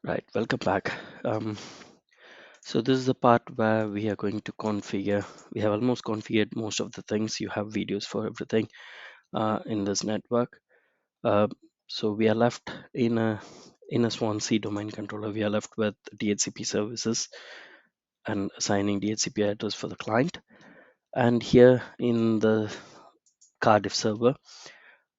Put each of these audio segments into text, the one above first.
Right, welcome back. So this is the part where we are going to configure. We have almost configured most of the things. You have videos for everything in this network. Uh, so we are left in a Swansea domain controller. We are left with DHCP services and assigning DHCP address for the client. And here in the Cardiff server,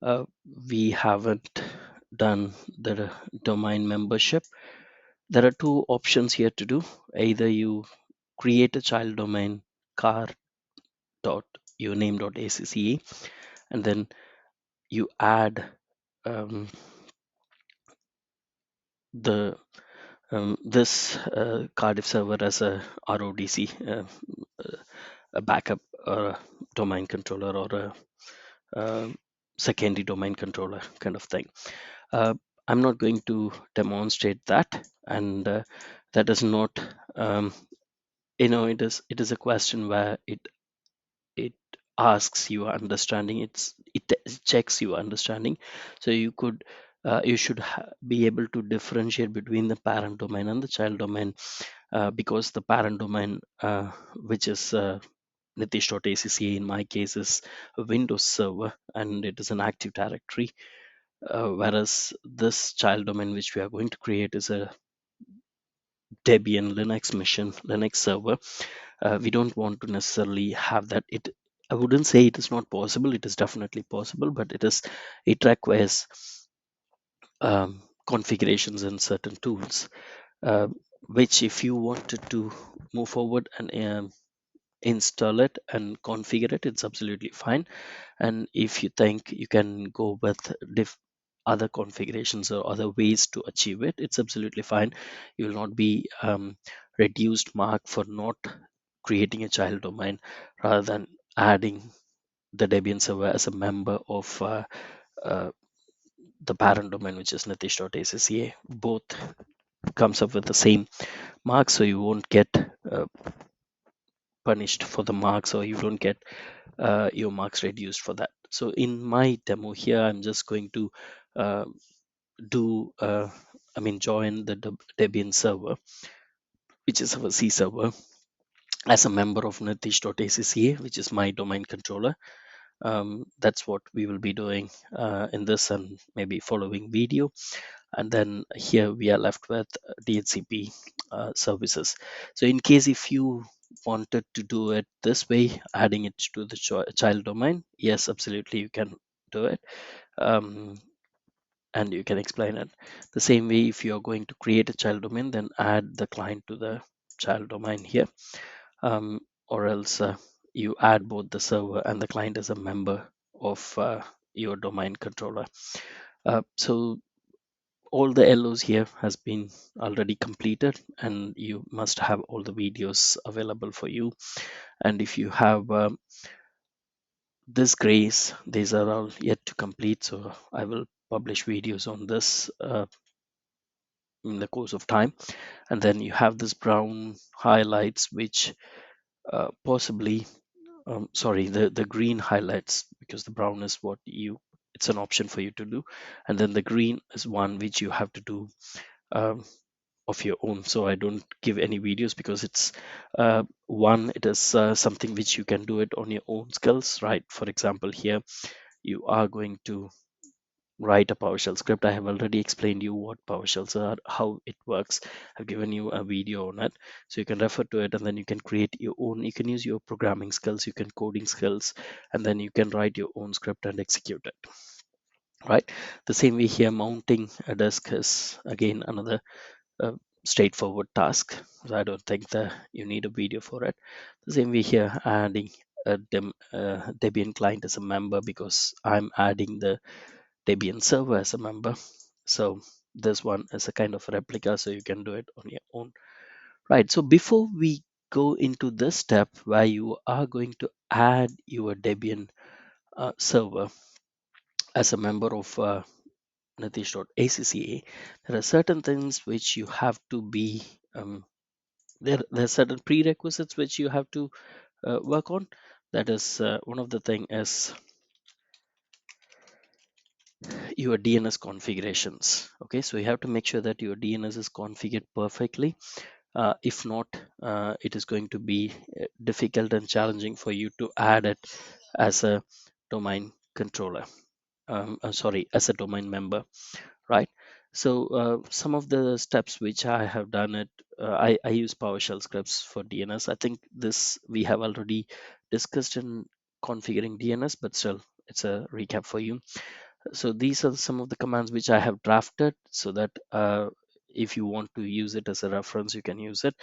uh, we haven't done the domain membership. There are two options here to do. Either you create a child domain car.yourname.acca and then you add um, the this Cardiff server as a RODC, a backup or a domain controller or a secondary domain controller kind of thing. Uh, I'm not going to demonstrate that, and that is not, um, it is a question where it asks your understanding. It checks your understanding, so you should be able to differentiate between the parent domain and the child domain, because the parent domain, which is nitish.acca, in my case is a Windows server and it is an active directory, whereas this child domain which we are going to create is a Debian Linux machine, Linux server. We don't want to necessarily have that. I wouldn't say it is not possible. It is definitely possible, but it requires configurations in certain tools, uh, which if you wanted to move forward and install it and configure it, it's absolutely fine. And if you think you can go with other configurations or other ways to achieve it, it's absolutely fine. You will not be reduced mark for not creating a child domain rather than adding the Debian server as a member of uh, the parent domain, which is nitish.acca. Both comes up with the same mark, so you won't get punished for the marks, or you don't get your marks reduced for that. So in my demo here, I'm just going to uh, join the Debian server, which is our C server, as a member of nitish.acca, which is my domain controller. That's what we will be doing in this and maybe following video. And then here we are left with DHCP services. So in case if you wanted to do it this way, adding it to the child domain, yes, absolutely, you can do it. And you can explain it the same way. If you're going to create a child domain, then add the client to the child domain here, or else you add both the server and the client as a member of your domain controller. So all the LOs here has been already completed, and you must have all the videos available for you. And if you have this grace, these are all yet to complete, so I will publish videos on this in the course of time. And then you have this brown highlights, which possibly sorry, the green highlights, because the brown is what it's an option for you to do, and then the green is one which you have to do um, of your own. So I don't give any videos because it's it is something which you can do it on your own skills, right? For example, here you are going to write a PowerShell script. I have already explained you what PowerShells are, how it works. I've given you a video on it, so you can refer to it, and then you can create your own. You can use your programming skills, you can coding skills, and then you can write your own script and execute it. Right. The same way here, mounting a disk is again another straightforward task. So I don't think that you need a video for it. The same way here, adding a Debian client as a member, because I'm adding the Debian server as a member. So this one is a kind of replica, so you can do it on your own. Right. So before we go into this step where you are going to add your Debian server as a member of nitish.acca, there are certain things which you have to be there are certain prerequisites which you have to work on. That is one of the thing is your DNS configurations. Okay, so you have to make sure that your DNS is configured perfectly. If not, it is going to be difficult and challenging for you to add it as a domain controller. Sorry, as a domain member, right? So some of the steps which I have done it, I use PowerShell scripts for DNS. I think this we have already discussed in configuring DNS, but still it's a recap for you. So these are some of the commands which I have drafted so that if you want to use it as a reference, you can use it.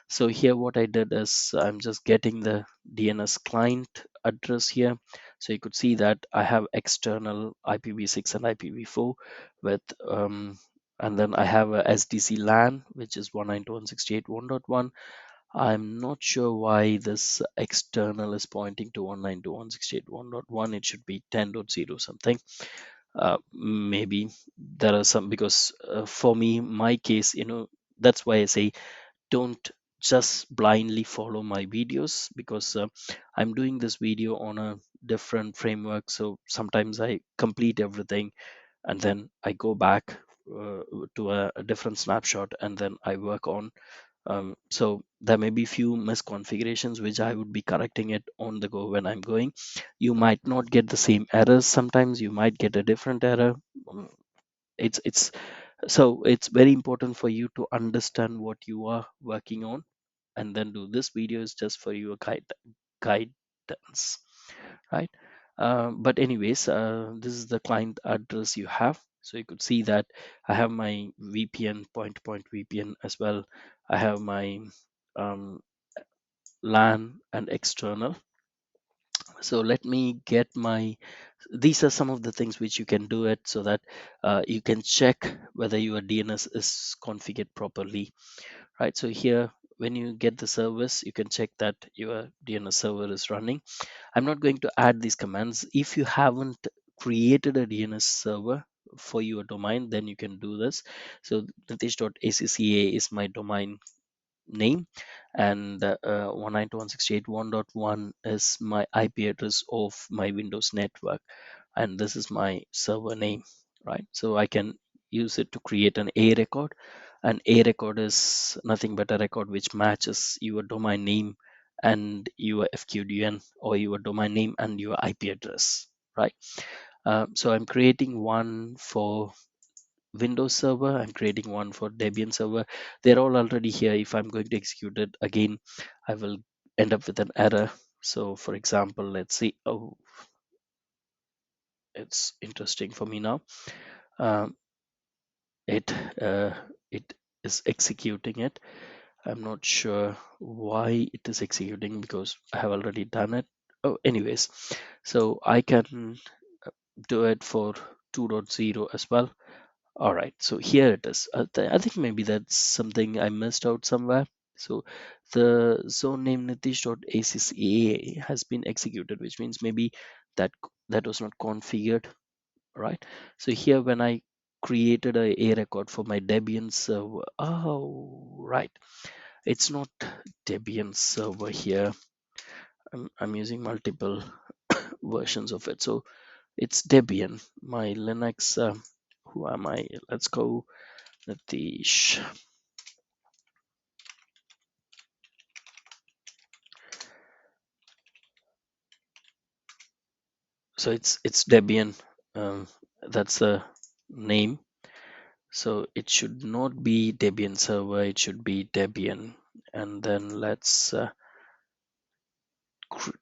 So here what I did is I'm just getting the DNS client address here. So you could see that I have external IPv6 and IPv4 with and then I have a SDC LAN, which is 192.168.1.1. I'm not sure why this external is pointing to 192.168.1.1. It should be 10.0 something. Maybe there are some, because for me, my case, that's why I say don't just blindly follow my videos, because I'm doing this video on a different framework. So sometimes I complete everything and then I go back to a different snapshot and then I work on. So there may be few misconfigurations which I would be correcting it on the go when I'm going. You might not get the same errors. Sometimes you might get a different error. Mm, it's so it's very important for you to understand what you are working on and then do. This video is just for your guidance, right? But anyways, this is the client address you have. So you could see that I have my VPN, point-to-point VPN as well. I have my um, LAN and external. So let me get my, these are some of the things which you can do it so that you can check whether your DNS is configured properly, right? So here, when you get the service, you can check that your DNS server is running. I'm not going to add these commands. If you haven't created a DNS server for your domain, then you can do this. So nitish.acca is my domain name, and 192.168.1.1 is my IP address of my Windows network, and this is my server name, right? So I can use it to create an A record. An A record is nothing but a record which matches your domain name and your FQDN, or your domain name and your IP address, right? So I'm creating one for Windows server, I'm creating one for Debian server. They're all already here. If I'm going to execute it again, I will end up with an error. So for example, let's see. Oh, it's interesting for me now. Um, it uh, it is executing it. I'm not sure why it is executing, because I have already done it. Oh, anyways, so I can do it for 2.0 as well. All right, so here it is. I think maybe that's something I missed out somewhere. So the zone name nitish.acca has been executed, which means maybe that was not configured, right? So here, when I created a record for my Debian server, oh, right, it's not Debian server here. I'm using multiple versions of it. So it's Debian, my Linux. Who am I? Let's go Natish. So it's Debian. That's the name. So it should not be Debian server. It should be Debian. And then let's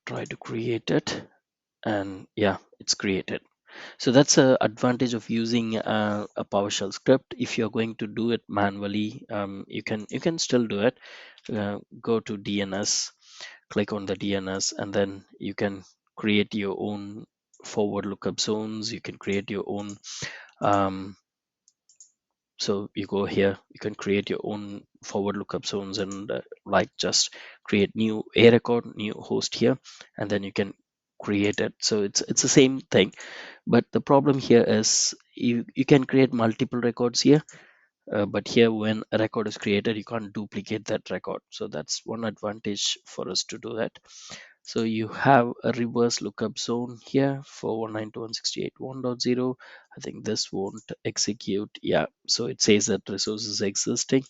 try to create it. And yeah, it's created. So that's a advantage of using a PowerShell script. If you're going to do it manually, you can still do it. Go to DNS, click on the DNS, and then you can create your own forward lookup zones. You can create your own. Um, so you go here, you can create your own forward lookup zones, and like just create new A record, new host here, and then you can create it. So it's the same thing, but the problem here is you can create multiple records here, but here when a record is created, you can't duplicate that record. So that's one advantage for us to do that. So you have a reverse lookup zone here for 192.168.1.0. I think this won't execute. Yeah, so it says that resource is existing.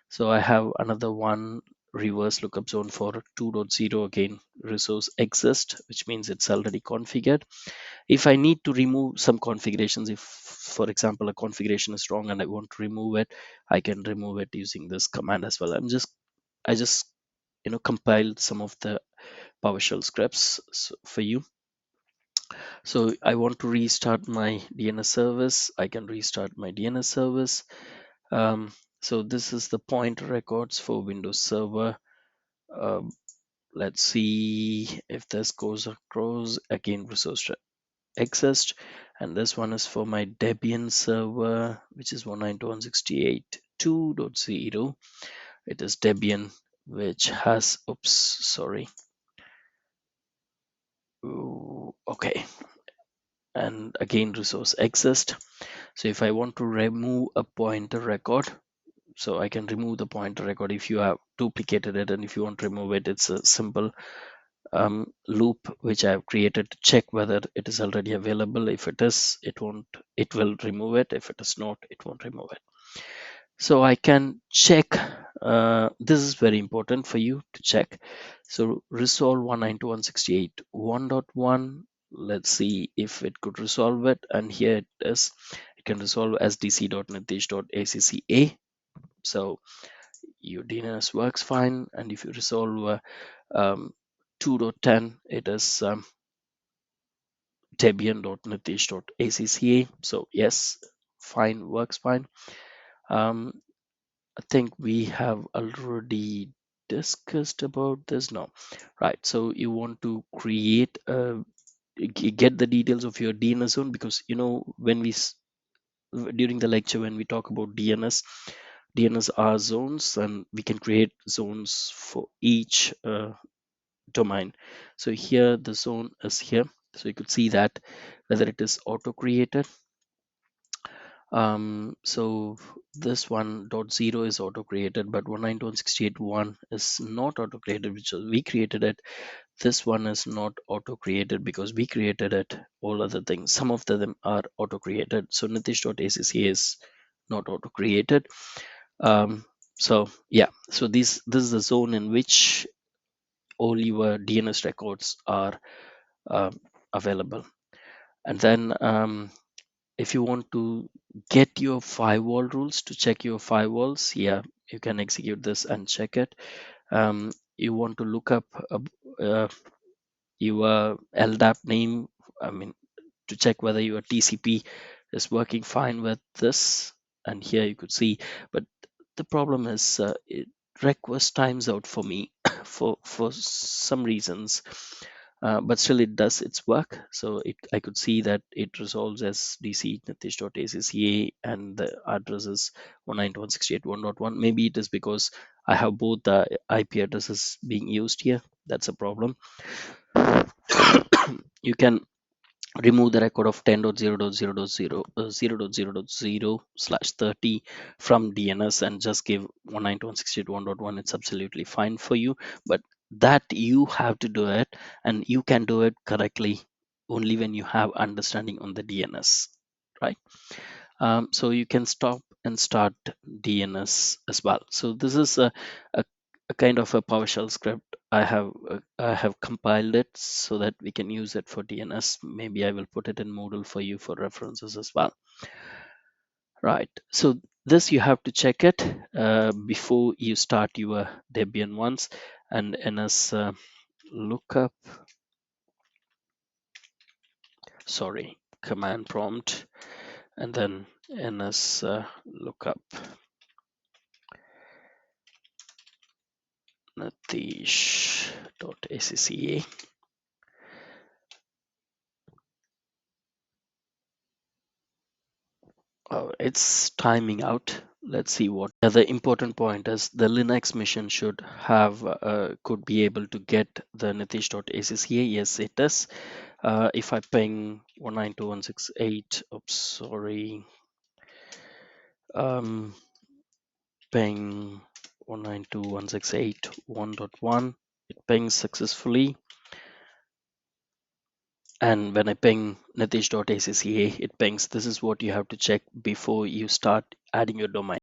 So I have another one reverse lookup zone for 2.0. Again, resource exist, which means it's already configured. If I need to remove some configurations, if for example a configuration is wrong and I want to remove it, I can remove it using this command as well. I just compiled some of the PowerShell scripts for you. So I want to restart my DNS service. I can restart my DNS service. So this is the pointer records for Windows Server. Um, let's see if this goes across. Again, resource exist, and this one is for my Debian server, which is 192.168.2.0. It is Debian, which has, oops, sorry. Ooh, okay, and again resource exist. So if I want to remove a pointer record, so I can remove the pointer record if you have duplicated it, and if you want to remove it, it's a simple loop which I have created to check whether it is already available. If it is, it will remove it. If it is not, it won't remove it. So I can check. This is very important for you to check. So resolve 192.168.1.1. Let's see if it could resolve it. And here it is. It can resolve as dc.nitish.acca. So your DNS works fine. And if you resolve 2.10, it is debian.nitish.acca. So yes, fine, works fine. I think we have already discussed about this now, right? So you want to create get the details of your DNS zone, because when during the lecture when we talk about DNS are zones, and we can create zones for each domain. So here the zone is here, so you could see that whether it is auto created. So this one dot zero is auto created, but 192.168.1 is not auto created, which we created it. This one is not auto created because we created it. All other things, some of them are auto created. So nitish.acca is not auto created. So yeah, so this is the zone in which all your DNS records are um, available. And then if you want to get your firewall rules to check your firewalls, yeah, you can execute this and check it. You want to look up uh, your LDAP name, I mean, to check whether your TCP is working fine with this. And here you could see, but the problem is it request times out for me for some reasons, but still it does its work. So I could see that it resolves as dc nitish.acca, and the address is 192.168.1.1. Maybe it is because I have both the IP addresses being used here. That's a problem. You can remove the record of 10.0.0.0.0.0/30 from DNS and just give 192.168.1.1. It's absolutely fine for you, but that you have to do it, and you can do it correctly only when you have understanding on the DNS, right? So you can stop and start DNS as well. So this is a, a kind of a PowerShell script. I have compiled it so that we can use it for DNS. Maybe I will put it in Moodle for you for references as well. Right. So this you have to check it before you start your Debian ones. And NS lookup, sorry, command prompt, and then NS lookup natish.acca. Oh, it's timing out. Let's see what. Yeah, the important point is the Linux machine should have could be able to get the nitish.acca. Yes, it does. If I ping 192.168, oops, sorry. Ping 192.168.1.1, it pings successfully. And when I ping nitish.acca, it pings this is what you have to check before you start adding your domain.